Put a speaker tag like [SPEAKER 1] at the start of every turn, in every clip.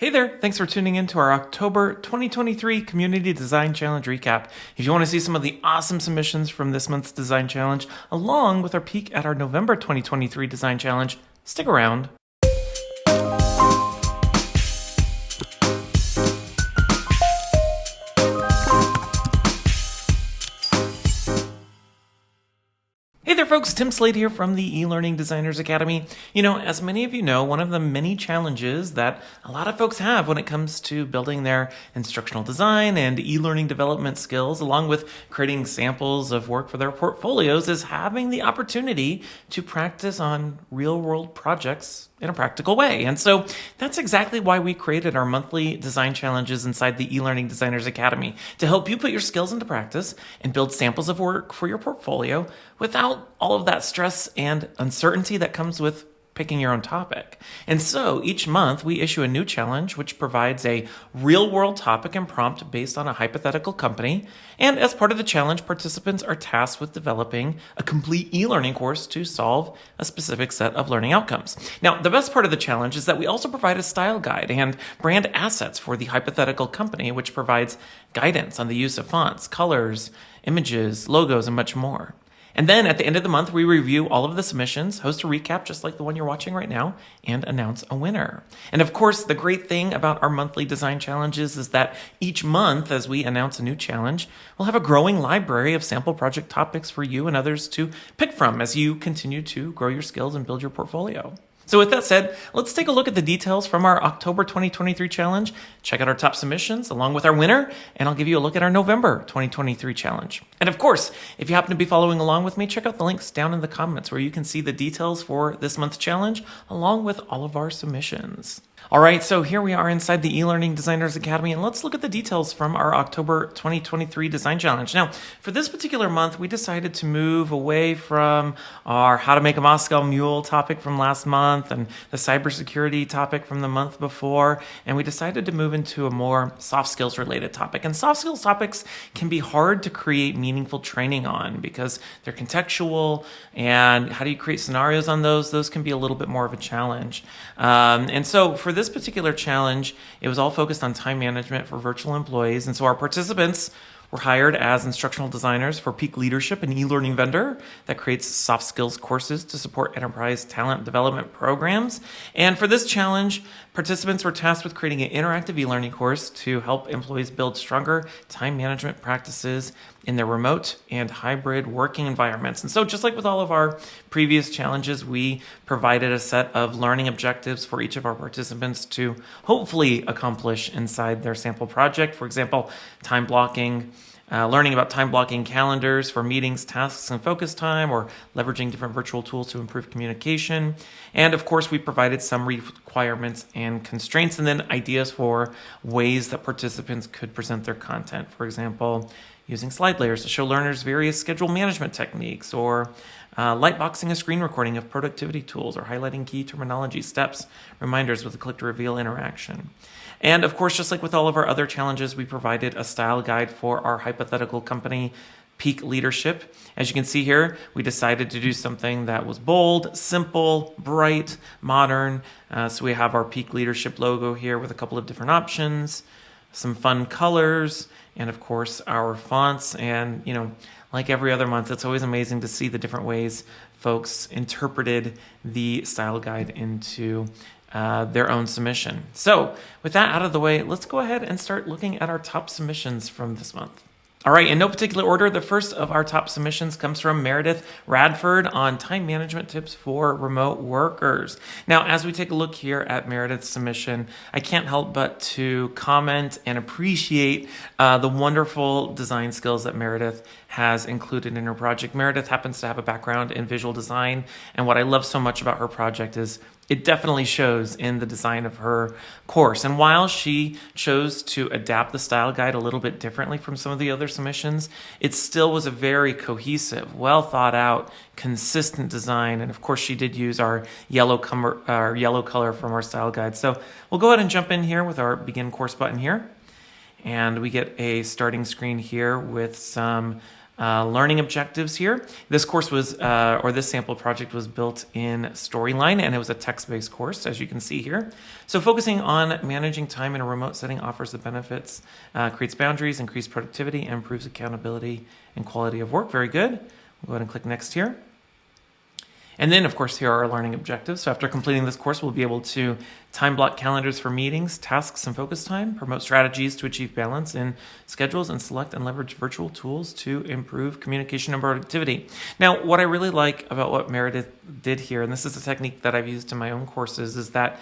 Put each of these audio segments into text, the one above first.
[SPEAKER 1] Hey there, thanks for tuning in to our October 2023 Community Design Challenge recap. If you want to see some of the awesome submissions from this month's Design Challenge, along with our peek at our November 2023 Design Challenge, stick around. Hey there folks, Tim Slade here from the eLearning Designers Academy. As many of you know, one of the many challenges that a lot of folks have when it comes to building their instructional design and e-learning development skills, along with creating samples of work for their portfolios, is having the opportunity to practice on real-world projects in a practical way. And so that's exactly why we created our monthly design challenges inside the eLearning Designers Academy, to help you put your skills into practice and build samples of work for your portfolio without all of that stress and uncertainty that comes with picking your own topic. And so each month we issue a new challenge which provides a real-world topic and prompt based on a hypothetical company. And as part of the challenge, participants are tasked with developing a complete e-learning course to solve a specific set of learning outcomes. Now, the best part of the challenge is that we also provide a style guide and brand assets for the hypothetical company, which provides guidance on the use of fonts, colors, images, logos, and much more. And then at the end of the month, we review all of the submissions, host a recap just like the one you're watching right now, and announce a winner. And of course, the great thing about our monthly design challenges is that each month, as we announce a new challenge, we'll have a growing library of sample project topics for you and others to pick from as you continue to grow your skills and build your portfolio. So with that said, let's take a look at the details from our October 2023 challenge, check out our top submissions along with our winner, and I'll give you a look at our November 2023 challenge. And of course, if you happen to be following along with me, check out the links down in the comments where you can see the details for this month's challenge along with all of our submissions. All right, so here we are inside the eLearning Designers Academy, and let's look at the details from our October 2023 Design Challenge. Now, for this particular month, we decided to move away from our How to Make a Moscow Mule topic from last month and the cybersecurity topic from the month before, and we decided to move into a more soft skills related topic. And soft skills topics can be hard to create meaningful training on because they're contextual, and how do you create scenarios on those? Those can be a little bit more of a challenge. And so for this particular challenge, it was all focused on time management for virtual employees. And so our participants were hired as instructional designers for Peak Leadership, an e-learning vendor that creates soft skills courses to support enterprise talent development programs. And for this challenge, participants were tasked with creating an interactive e-learning course to help employees build stronger time management practices in their remote and hybrid working environments. And so just like with all of our previous challenges, we provided a set of learning objectives for each of our participants to hopefully accomplish inside their sample project. For example, time blocking, learning about time blocking calendars for meetings, tasks, and focus time, or leveraging different virtual tools to improve communication. And of course, we provided some requirements and constraints, and then ideas for ways that participants could present their content. For example, using slide layers to show learners various schedule management techniques, or lightboxing a screen recording of productivity tools, or highlighting key terminology, steps, reminders with a click to reveal interaction. And of course, just like with all of our other challenges, we provided a style guide for our hypothetical company, Peak Leadership. As you can see here, we decided to do something that was bold, simple, bright, modern. So we have our Peak Leadership logo here with a couple of different options, some fun colors, and of course our fonts. And like every other month, it's always amazing to see the different ways folks interpreted the style guide into their own submission. So with that out of the way, let's go ahead and start looking at our top submissions from this month. All right, in no particular order, the first of our top submissions comes from Meredith Radford on time management tips for remote workers. Now, as we take a look here at Meredith's submission, I can't help but to comment and appreciate the wonderful design skills that Meredith has included in her project. Meredith happens to have a background in visual design, and what I love so much about her project is it definitely shows in the design of her course. And while she chose to adapt the style guide a little bit differently from some of the other submissions, it still was a very cohesive, well thought out, consistent design. And of course, she did use our yellow color from our style guide. So we'll go ahead and jump in here with our begin course button here. And we get a starting screen here with some learning objectives here. This course was, or this sample project was built in Storyline, and it was a text-based course, as you can see here. So focusing on managing time in a remote setting offers the benefits, creates boundaries, increased productivity, and improves accountability and quality of work. Very good. We'll go ahead and click next here. And then, of course, here are our learning objectives. So after completing this course, we'll be able to time block calendars for meetings, tasks, and focus time, promote strategies to achieve balance in schedules, and select and leverage virtual tools to improve communication and productivity. Now, what I really like about what Meredith did here, and this is a technique that I've used in my own courses, is that,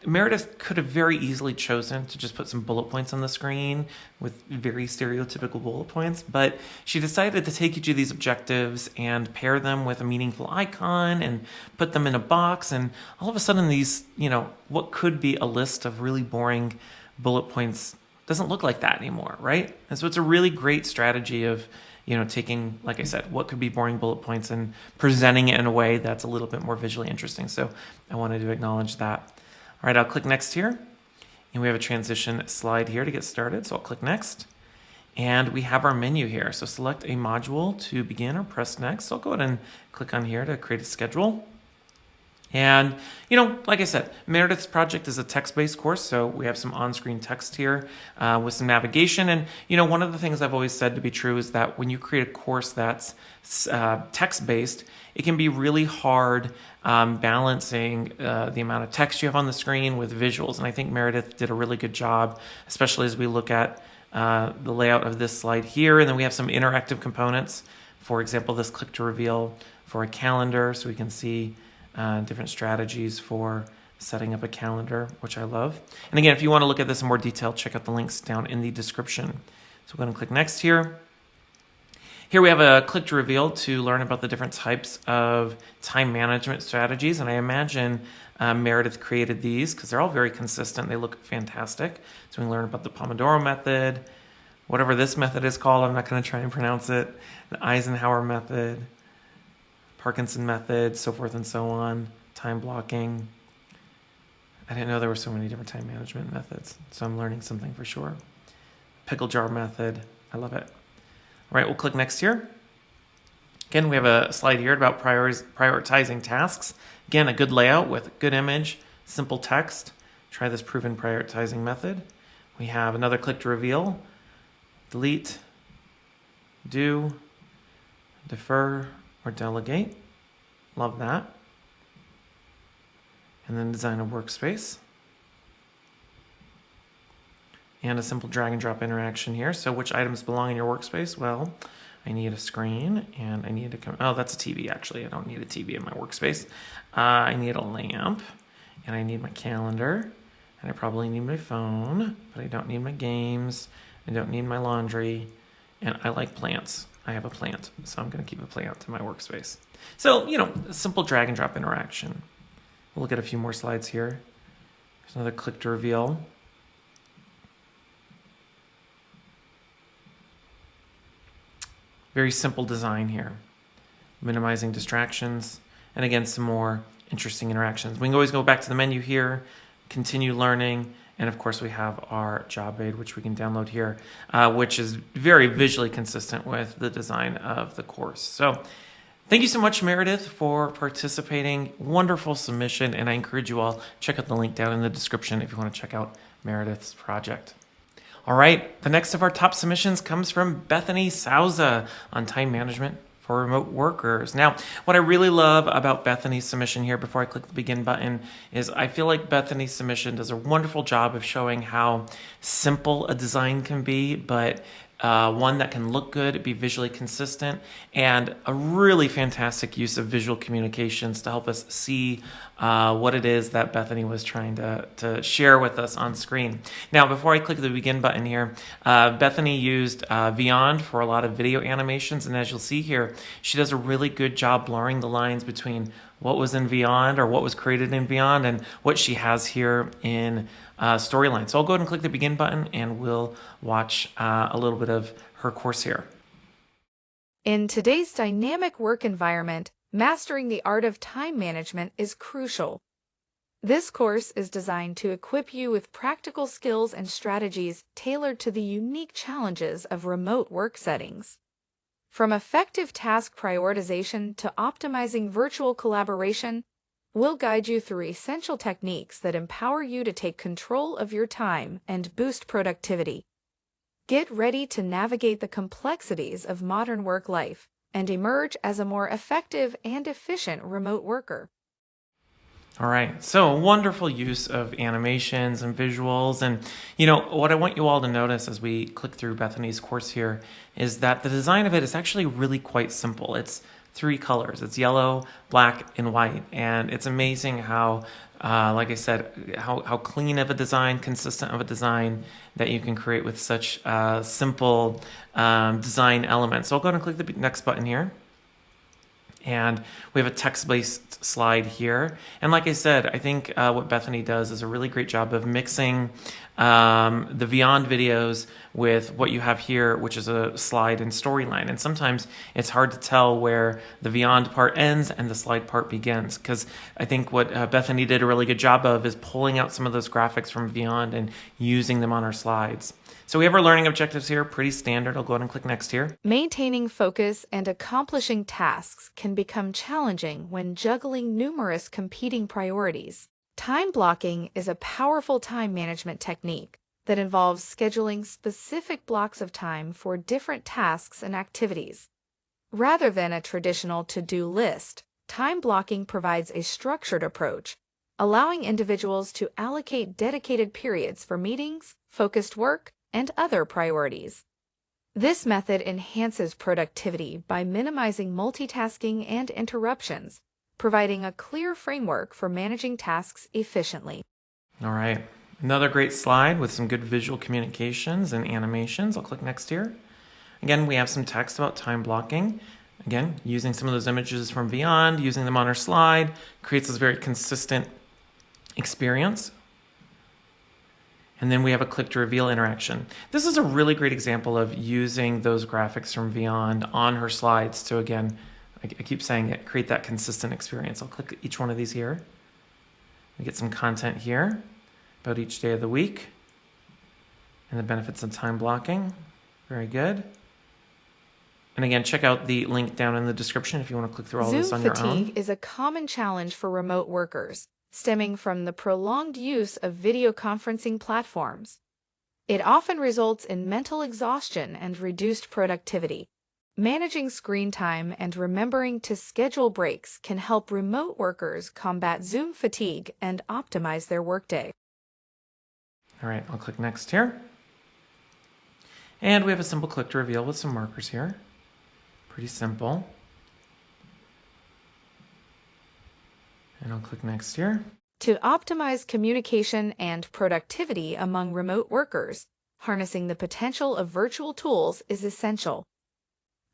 [SPEAKER 1] Meredith could have very easily chosen to just put some bullet points on the screen with very stereotypical bullet points, but she decided to take each of these objectives and pair them with a meaningful icon and put them in a box, and all of a sudden these, what could be a list of really boring bullet points doesn't look like that anymore, right? And so it's a really great strategy of taking, like I said, what could be boring bullet points and presenting it in a way that's a little bit more visually interesting. So I wanted to acknowledge that. All right, I'll click next here. And we have a transition slide here to get started. So I'll click next. And we have our menu here. So select a module to begin or press next. So I'll go ahead and click on here to create a schedule. And, like I said, Meredith's project is a text-based course, so we have some on-screen text here with some navigation. And, one of the things I've always said to be true is that when you create a course that's text-based, it can be really hard balancing the amount of text you have on the screen with visuals. And I think Meredith did a really good job, especially as we look at the layout of this slide here. And then we have some interactive components. For example, this click to reveal for a calendar, so we can see different strategies for setting up a calendar, which I love. And again, if you want to look at this in more detail, check out the links down in the description. So we're going to click next here. Here we have a click to reveal to learn about the different types of time management strategies. And I imagine Meredith created these because they're all very consistent. They look fantastic. So we can learn about the Pomodoro method, whatever this method is called. I'm not going to try and pronounce it. The Eisenhower method, Parkinson method, so forth and so on, time blocking. I didn't know there were so many different time management methods, so I'm learning something for sure. Pickle jar method, I love it. All right, we'll click next here. Again, we have a slide here about prioritizing tasks. Again, a good layout with a good image, simple text. Try this proven prioritizing method. We have another click to reveal, delete, do, defer, or delegate. Love that. And then design a workspace. And a simple drag and drop interaction here. So which items belong in your workspace? Well, I need a screen and I need to oh, that's a TV actually. I don't need a TV in my workspace. I need a lamp and I need my calendar and I probably need my phone, but I don't need my games. I don't need my laundry, and I like plants. I have a plant, so I'm going to keep a plant in my workspace. So, a simple drag and drop interaction. We'll look at a few more slides here. There's another click to reveal. Very simple design here. Minimizing distractions. And again, some more interesting interactions. We can always go back to the menu here, continue learning, and of course we have our job aid, which we can download here, which is very visually consistent with the design of the course. So thank you so much, Meredith, for participating. Wonderful submission, and I encourage you all, check out the link down in the description if you want to check out Meredith's project. All right, the next of our top submissions comes from Bethany Souza on time management for remote workers. Now, what I really love about Bethany's submission here before I click the begin button is I feel like Bethany's submission does a wonderful job of showing how simple a design can be, but one that can look good, be visually consistent, and a really fantastic use of visual communications to help us see what it is that Bethany was trying to share with us on screen. Now, before I click the begin button here, Bethany used Vyond for a lot of video animations, and as you'll see here, she does a really good job blurring the lines between what was in Vyond or what was created in Vyond and what she has here in Storyline. So I'll go ahead and click the begin button and we'll watch a little bit of her course here.
[SPEAKER 2] In today's dynamic work environment, mastering the art of time management is crucial. This course is designed to equip you with practical skills and strategies tailored to the unique challenges of remote work settings. From effective task prioritization to optimizing virtual collaboration, we'll guide you through essential techniques that empower you to take control of your time and boost productivity. Get ready to navigate the complexities of modern work life and emerge as a more effective and efficient remote worker.
[SPEAKER 1] All right, so wonderful use of animations and visuals. And, what I want you all to notice as we click through Bethany's course here is that the design of it is actually really quite simple. It's 3 colors. It's yellow, black, and white. And it's amazing how, like I said, how clean of a design, consistent of a design that you can create with such simple design elements. So I'll go ahead and click the next button here. And we have a text-based slide here. And like I said, I think what Bethany does is a really great job of mixing the Beyond videos with what you have here, which is a slide and storyline. And sometimes it's hard to tell where the Beyond part ends and the slide part begins, because I think what Bethany did a really good job of is pulling out some of those graphics from Beyond and using them on our slides. So we have our learning objectives here, pretty standard. I'll go ahead and click next here.
[SPEAKER 2] Maintaining focus and accomplishing tasks can become challenging when juggling numerous competing priorities. Time blocking is a powerful time management technique that involves scheduling specific blocks of time for different tasks and activities. Rather than a traditional to-do list, time blocking provides a structured approach, allowing individuals to allocate dedicated periods for meetings, focused work, and other priorities. This method enhances productivity by minimizing multitasking and interruptions, providing a clear framework for managing tasks efficiently.
[SPEAKER 1] All right, another great slide with some good visual communications and animations. I'll click next here. Again, we have some text about time blocking. Again, using some of those images from Beyond, using them on our slide, creates this very consistent experience. And then we have a click to reveal interaction. This is a really great example of using those graphics from Beyond on her slides to, again, I keep saying it, create that consistent experience. I'll click each one of these here. We get some content here about each day of the week and the benefits of time blocking. Very good. And again, check out the link down in the description if you want to click through all this on your own.
[SPEAKER 2] Zoom fatigue is a common challenge for remote workers, stemming from the prolonged use of video conferencing platforms. It often results in mental exhaustion and reduced productivity. Managing screen time and remembering to schedule breaks can help remote workers combat Zoom fatigue and optimize their workday.
[SPEAKER 1] All right, I'll click next here. And we have a simple click to reveal with some markers here. Pretty simple. And I'll click next here.
[SPEAKER 2] To optimize communication and productivity among remote workers, harnessing the potential of virtual tools is essential.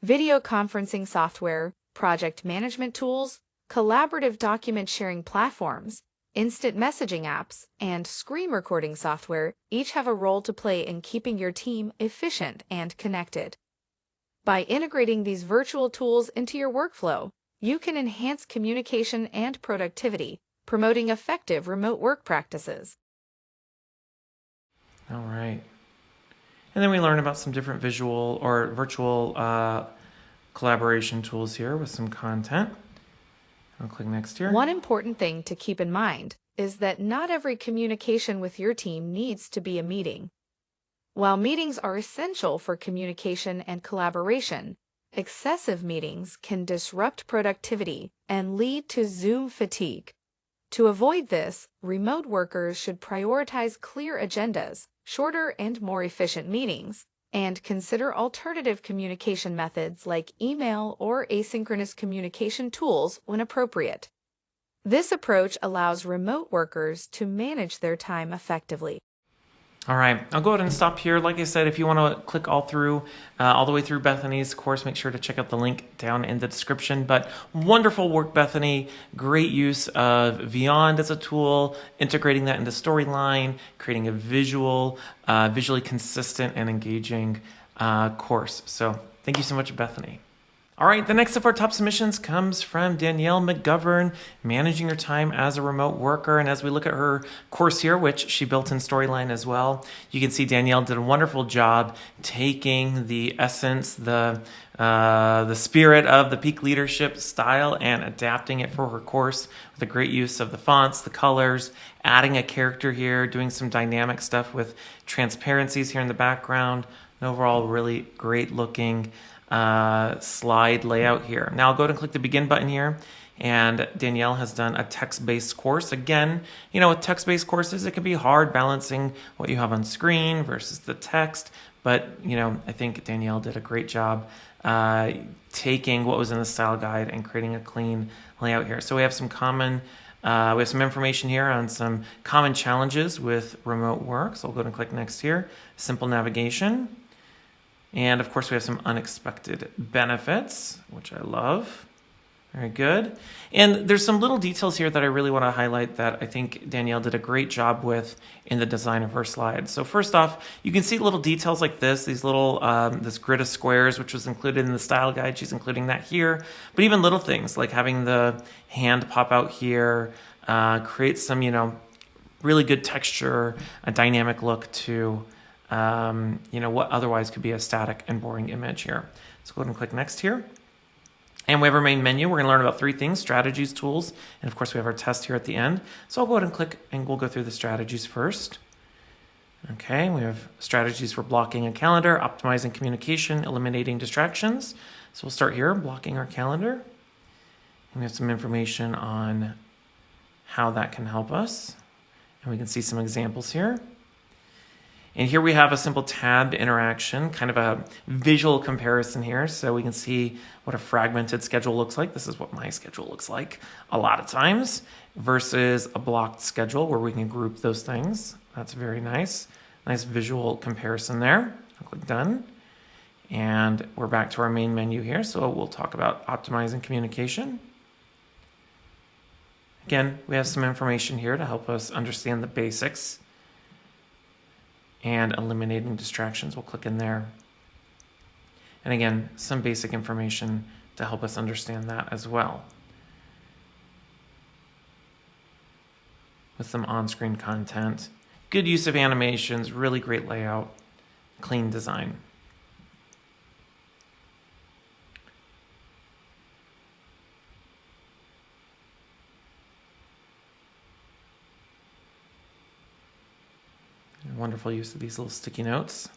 [SPEAKER 2] Video conferencing software, project management tools, collaborative document sharing platforms, instant messaging apps, and screen recording software each have a role to play in keeping your team efficient and connected. By integrating these virtual tools into your workflow, you can enhance communication and productivity, promoting effective remote work practices.
[SPEAKER 1] All right. And then we learn about some different visual or virtual collaboration tools here with some content. I'll click next here.
[SPEAKER 2] One important thing to keep in mind is that not every communication with your team needs to be a meeting. While meetings are essential for communication and collaboration, excessive meetings can disrupt productivity and lead to Zoom fatigue. To avoid this, remote workers should prioritize clear agendas, shorter and more efficient meetings, and consider alternative communication methods like email or asynchronous communication tools when appropriate. This approach allows remote workers to manage their time effectively.
[SPEAKER 1] All right, I'll go ahead and stop here. Like I said, if you want to click all the way through Bethany's course, make sure to check out the link down in the description. But wonderful work, Bethany. Great use of Beyond as a tool, integrating that into Storyline, creating a visually consistent and engaging course. So thank you so much, Bethany. All right, the next of our top submissions comes from Danielle McGovern, managing her time as a remote worker. And as we look at her course here, which she built in Storyline as well, you can see Danielle did a wonderful job taking the essence, the spirit of the peak leadership style and adapting it for her course with a great use of the fonts, the colors, adding a character here, doing some dynamic stuff with transparencies here in the background. An overall really great looking slide layout here. Now I'll go ahead and click the begin button here, and Danielle has done a text-based course. Again, with text-based courses, it can be hard balancing what you have on screen versus the text, but I think Danielle did a great job taking what was in the style guide and creating a clean layout here. So we have some information here on some common challenges with remote work. So I'll go ahead and click next here. Simple navigation. And of course, we have some unexpected benefits, which I love. Very good. And there's some little details here that I really want to highlight that I think Danielle did a great job with in the design of her slides. So first off, you can see little details like these little, this grid of squares, which was included in the style guide. She's including that here. But even little things like having the hand pop out here, create some, really good texture, a dynamic look to what otherwise could be a static and boring image here. So go ahead and click next here. And we have our main menu. We're going to learn about 3 things: strategies, tools, and of course we have our test here at the end. So I'll go ahead and click and we'll go through the strategies first. Okay, we have strategies for blocking a calendar, optimizing communication, eliminating distractions. So we'll start here, blocking our calendar. And we have some information on how that can help us. And we can see some examples here. And here we have a simple tabbed interaction, kind of a visual comparison here. So we can see what a fragmented schedule looks like. This is what my schedule looks like a lot of times versus a blocked schedule where we can group those things. That's very nice. Nice visual comparison there. I'll click done. And we're back to our main menu here. So we'll talk about optimizing communication. Again, we have some information here to help us understand the basics. And eliminating distractions, we'll click in there. And again, some basic information to help us understand that as well. With some on-screen content, good use of animations, really great layout, clean design. Wonderful use of these little sticky notes.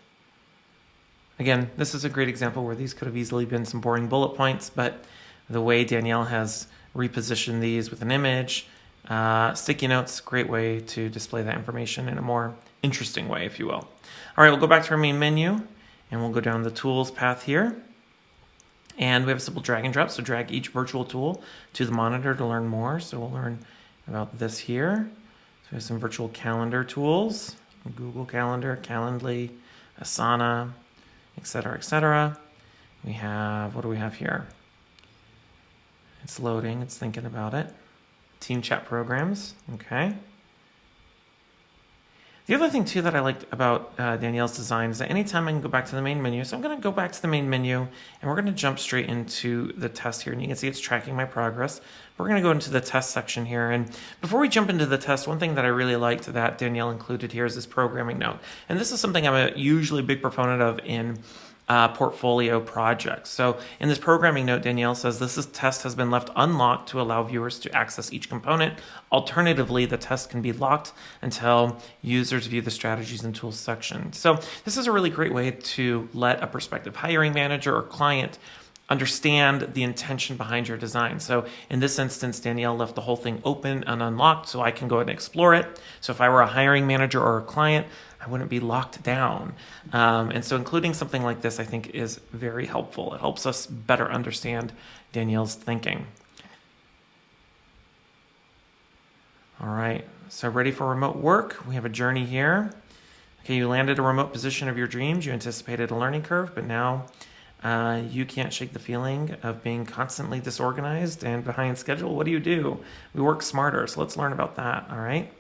[SPEAKER 1] Again, this is a great example where these could have easily been some boring bullet points, but the way Danielle has repositioned these with an image, sticky notes, great way to display that information in a more interesting way, if you will. All right, we'll go back to our main menu and we'll go down the tools path here. And we have a simple drag and drop. So drag each virtual tool to the monitor to learn more. So we'll learn about this here. So we have some virtual calendar tools. Google Calendar, Calendly, Asana, etc., etc. We have, what do we have here? It's loading, it's thinking about it. Team chat programs, okay. The other thing too that I liked about Danielle's design is that anytime I can go back to the main menu, so I'm going to go back to the main menu and we're going to jump straight into the test here. And you can see it's tracking my progress. We're going to go into the test section here. And before we jump into the test, one thing that I really liked that Danielle included here is this programming note. And this is something I'm usually a big proponent of in portfolio projects. So in this programming note, Danielle says test has been left unlocked to allow viewers to access each component. Alternatively, the test can be locked until users view the strategies and tools section. So this is a really great way to let a prospective hiring manager or client understand the intention behind your design. So in this instance, Danielle left the whole thing open and unlocked so I can go ahead and explore it. So if I were a hiring manager or a client, I wouldn't be locked down. And so including something like this, I think, is very helpful. It helps us better understand Danielle's thinking. All right, so ready for remote work? We have a journey here. Okay, you landed a remote position of your dreams. You anticipated a learning curve, but now you can't shake the feeling of being constantly disorganized and behind schedule. What do? We work smarter, so let's learn about that, all right?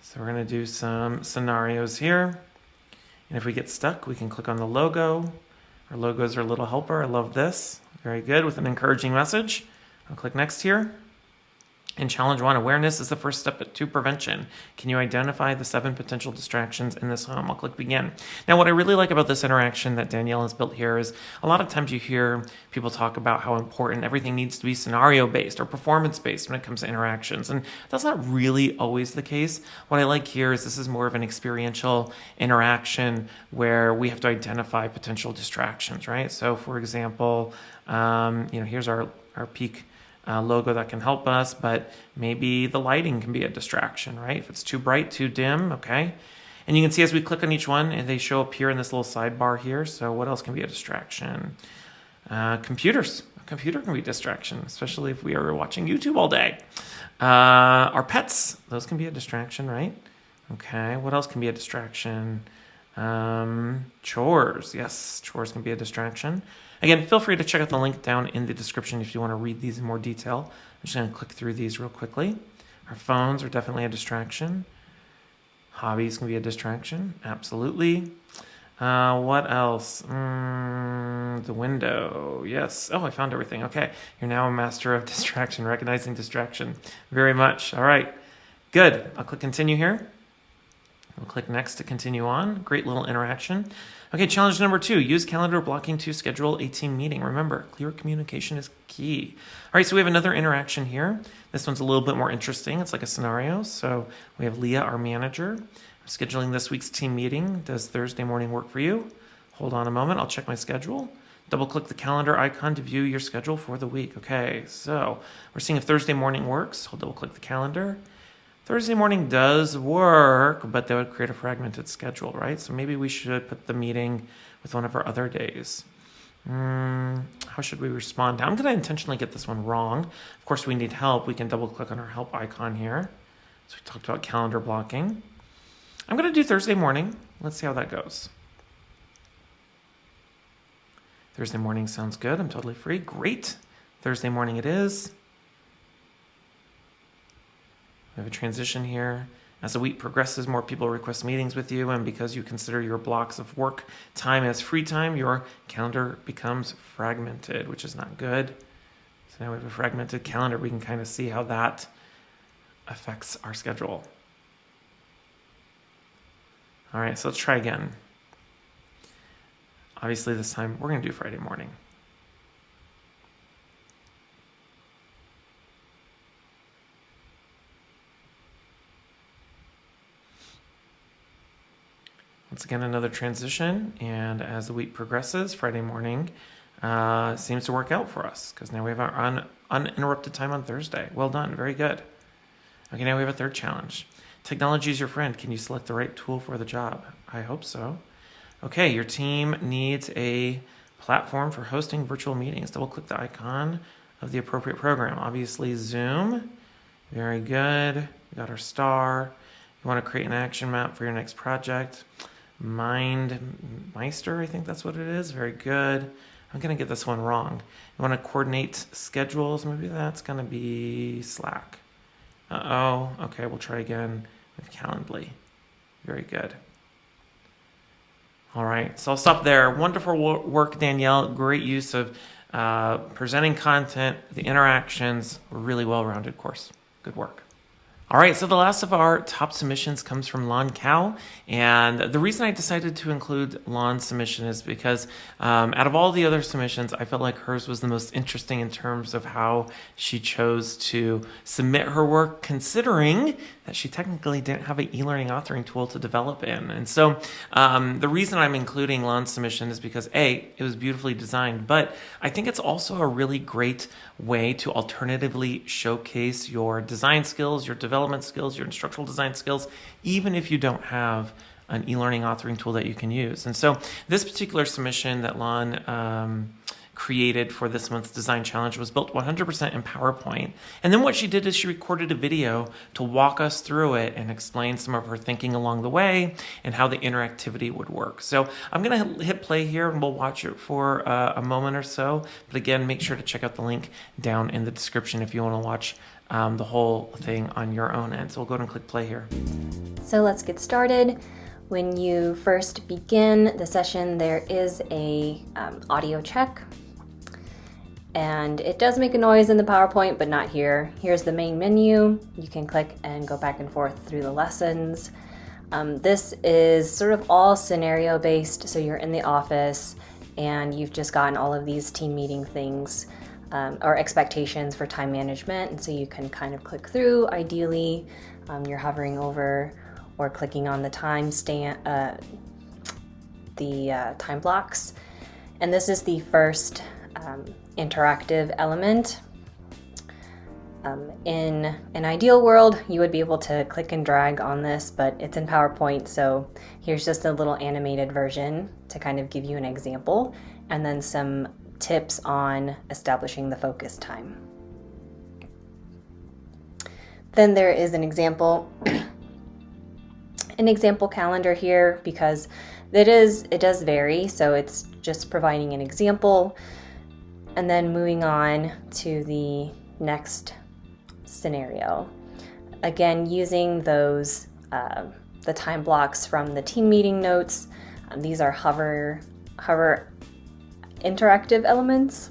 [SPEAKER 1] So we're going to do some scenarios here. And if we get stuck, we can click on the logo Our logos are a little helper. I love this. Very good, with an encouraging message. I'll click next here. In challenge 1, awareness is the first step to prevention. Can you identify the 7 potential distractions in this home? I'll click begin. Now, what I really like about this interaction that Danielle has built here is a lot of times you hear people talk about how important everything needs to be scenario-based or performance-based when it comes to interactions. And that's not really always the case. What I like here is this is more of an experiential interaction where we have to identify potential distractions, right? So, for example, here's our peak logo that can help us, but maybe the lighting can be a distraction, right? If it's too bright, too dim, okay? And you can see as we click on each one, and they show up here in this little sidebar here. So what else can be a distraction? Computers. A computer can be a distraction, especially if we are watching YouTube all day. Our pets, those can be a distraction, right? Okay, what else can be a distraction? Chores. Yes, chores can be a distraction. Again, feel free to check out the link down in the description if you want to read these in more detail. I'm just going to click through these real quickly. Our phones are definitely a distraction. Hobbies can be a distraction. Absolutely. What else? The window. Yes. Oh, I found everything. Okay. You're now a master of distraction, recognizing distraction. Very much. All right. Good. I'll click continue here. We'll click next to continue on. Great little interaction. Okay, challenge number 2, use calendar blocking to schedule a team meeting. Remember, clear communication is key. All right, so we have another interaction here. This one's a little bit more interesting. It's like a scenario. So we have Leah, our manager. I'm scheduling this week's team meeting. Does Thursday morning work for you? Hold on a moment. I'll check my schedule. Double click the calendar icon to view your schedule for the week. Okay, so we're seeing if Thursday morning works. I'll double click the calendar. Thursday morning does work, but that would create a fragmented schedule, right? So maybe we should put the meeting with one of our other days. How should we respond? Now, I'm going to intentionally get this one wrong. Of course, we need help. We can double click on our help icon here. So we talked about calendar blocking. I'm going to do Thursday morning. Let's see how that goes. Thursday morning sounds good. I'm totally free. Great. Thursday morning it is. We have a transition here. As the week progresses, more people request meetings with you, and because you consider your blocks of work time as free time, your calendar becomes fragmented, which is not good. So now we have a fragmented calendar. We can kind of see how that affects our schedule. All right, so let's try again. Obviously, this time we're going to do Friday morning. Once again, another transition, and as the week progresses, Friday morning seems to work out for us because now we have our uninterrupted time on Thursday. Well done, very good. Okay, now we have a third challenge. Technology is your friend. Can you select the right tool for the job? I hope so. Okay, your team needs a platform for hosting virtual meetings. Double click the icon of the appropriate program. Obviously, Zoom. Very good. We got our star. You want to create an action map for your next project. Meister, I think that's what it is. Very good. I'm going to get this one wrong. You want to coordinate schedules. Maybe that's going to be Slack. Okay, we'll try again with Calendly. Very good. All right, so I'll stop there. Wonderful work, Danielle. Great use of presenting content. The interactions were really well-rounded course. Good work. All right, so the last of our top submissions comes from Lan Kao, and the reason I decided to include Lan's submission is because out of all the other submissions, I felt like hers was the most interesting in terms of how she chose to submit her work, considering that she technically didn't have an e-learning authoring tool to develop in. And so the reason I'm including Lan's submission is because A, it was beautifully designed, but I think it's also a really great way to alternatively showcase your design skills, your development skills, your instructional design skills, even if you don't have an e-learning authoring tool that you can use. And so this particular submission that Lan created for this month's design challenge was built 100% in PowerPoint. And then what she did is she recorded a video to walk us through it and explain some of her thinking along the way and how the interactivity would work. So I'm going to hit play here and we'll watch it for a moment or so. But again, make sure to check out the link down in the description if you want to watch the whole thing on your own end. So we'll go ahead and click play here.
[SPEAKER 3] So let's get started. When you first begin the session, there is a audio check, and it does make a noise in the PowerPoint, but not here. Here's the main menu. You can click and go back and forth through the lessons. This is sort of all scenario based, so you're in the office and you've just gotten all of these team meeting things or expectations for time management, and so you can kind of click through. Ideally, you're hovering over or clicking on the time blocks, and this is the first interactive element. In an ideal world, you would be able to click and drag on this, but it's in PowerPoint, so here's just a little animated version to kind of give you an example, and then some tips on establishing the focus time. Then there is an example calendar here, because it does vary, so it's just providing an example, and then moving on to the next scenario. Again, using those the time blocks from the team meeting notes. These are hover interactive elements.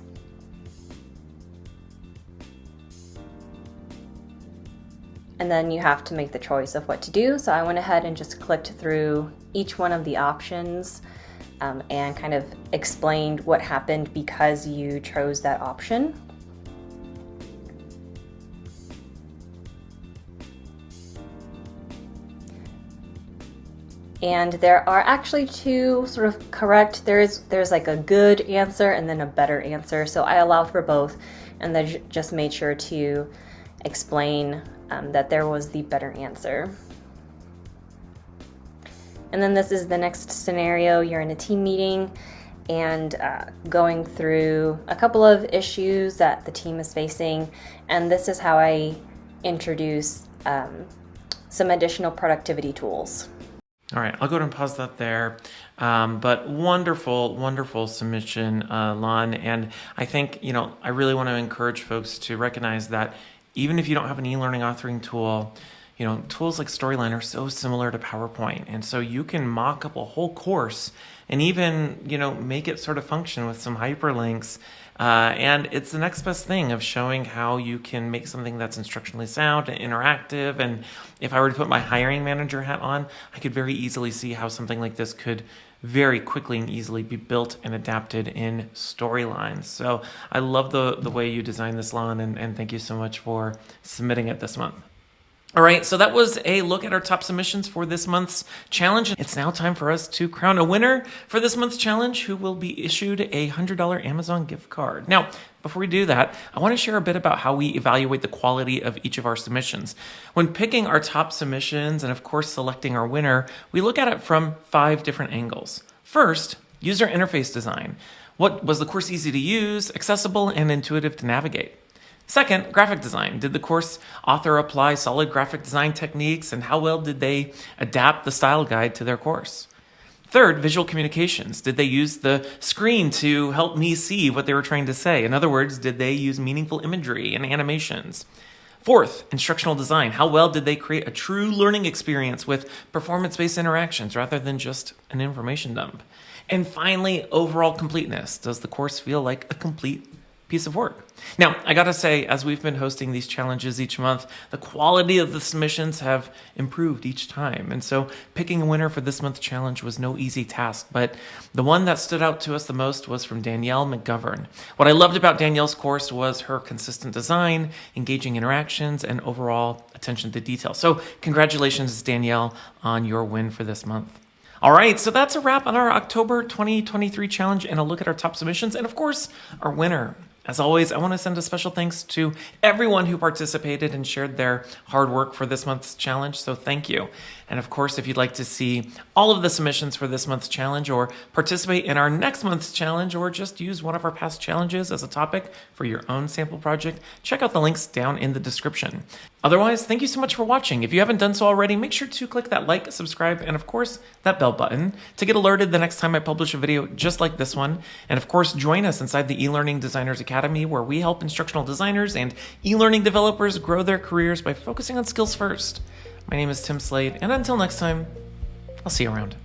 [SPEAKER 3] And then you have to make the choice of what to do. So I went ahead and just clicked through each one of the options and kind of explained what happened because you chose that option. And there are actually two sort of correct, there's like a good answer and then a better answer. So I allowed for both, and then just made sure to explain that there was the better answer. And then this is the next scenario. You're in a team meeting and going through a couple of issues that the team is facing. And this is how I introduce some additional productivity tools.
[SPEAKER 1] All right, I'll go ahead and pause that there. But wonderful submission, Lan. And I think, I really want to encourage folks to recognize that even if you don't have an e-learning authoring tool, tools like Storyline are so similar to PowerPoint. And so you can mock up a whole course and even, make it sort of function with some hyperlinks. And it's the next best thing of showing how you can make something that's instructionally sound and interactive. And if I were to put my hiring manager hat on, I could very easily see how something like this could very quickly and easily be built and adapted in Storylines. So I love the way you designed this, Lan, and thank you so much for submitting it this month. All right, so that was a look at our top submissions for this month's challenge. It's now time for us to crown a winner for this month's challenge who will be issued a $100 Amazon gift card. Now, before we do that, I want to share a bit about how we evaluate the quality of each of our submissions. When picking our top submissions and, of course, selecting our winner, we look at it from 5 different angles. First, user interface design. What was the course easy to use, accessible, and intuitive to navigate? Second, graphic design. Did the course author apply solid graphic design techniques, and how well did they adapt the style guide to their course? Third, visual communications. Did they use the screen to help me see what they were trying to say? In other words, did they use meaningful imagery and animations? Fourth, instructional design. How well did they create a true learning experience with performance-based interactions rather than just an information dump? And finally, overall completeness. Does the course feel like a complete piece of work? Now, I gotta say, as we've been hosting these challenges each month, the quality of the submissions have improved each time. And so picking a winner for this month's challenge was no easy task, but the one that stood out to us the most was from Danielle McGovern. What I loved about Danielle's course was her consistent design, engaging interactions, and overall attention to detail. So congratulations, Danielle, on your win for this month. All right, so that's a wrap on our October 2023 challenge and a look at our top submissions and, of course, our winner. As always, I want to send a special thanks to everyone who participated and shared their hard work for this month's challenge, so thank you. And of course, if you'd like to see all of the submissions for this month's challenge or participate in our next month's challenge or just use one of our past challenges as a topic for your own sample project, check out the links down in the description. Otherwise, thank you so much for watching. If you haven't done so already, make sure to click that like, subscribe, and of course, that bell button to get alerted the next time I publish a video just like this one. And of course, join us inside the eLearning Designers Academy, where we help instructional designers and e-learning developers grow their careers by focusing on skills first. My name is Tim Slade, and until next time, I'll see you around.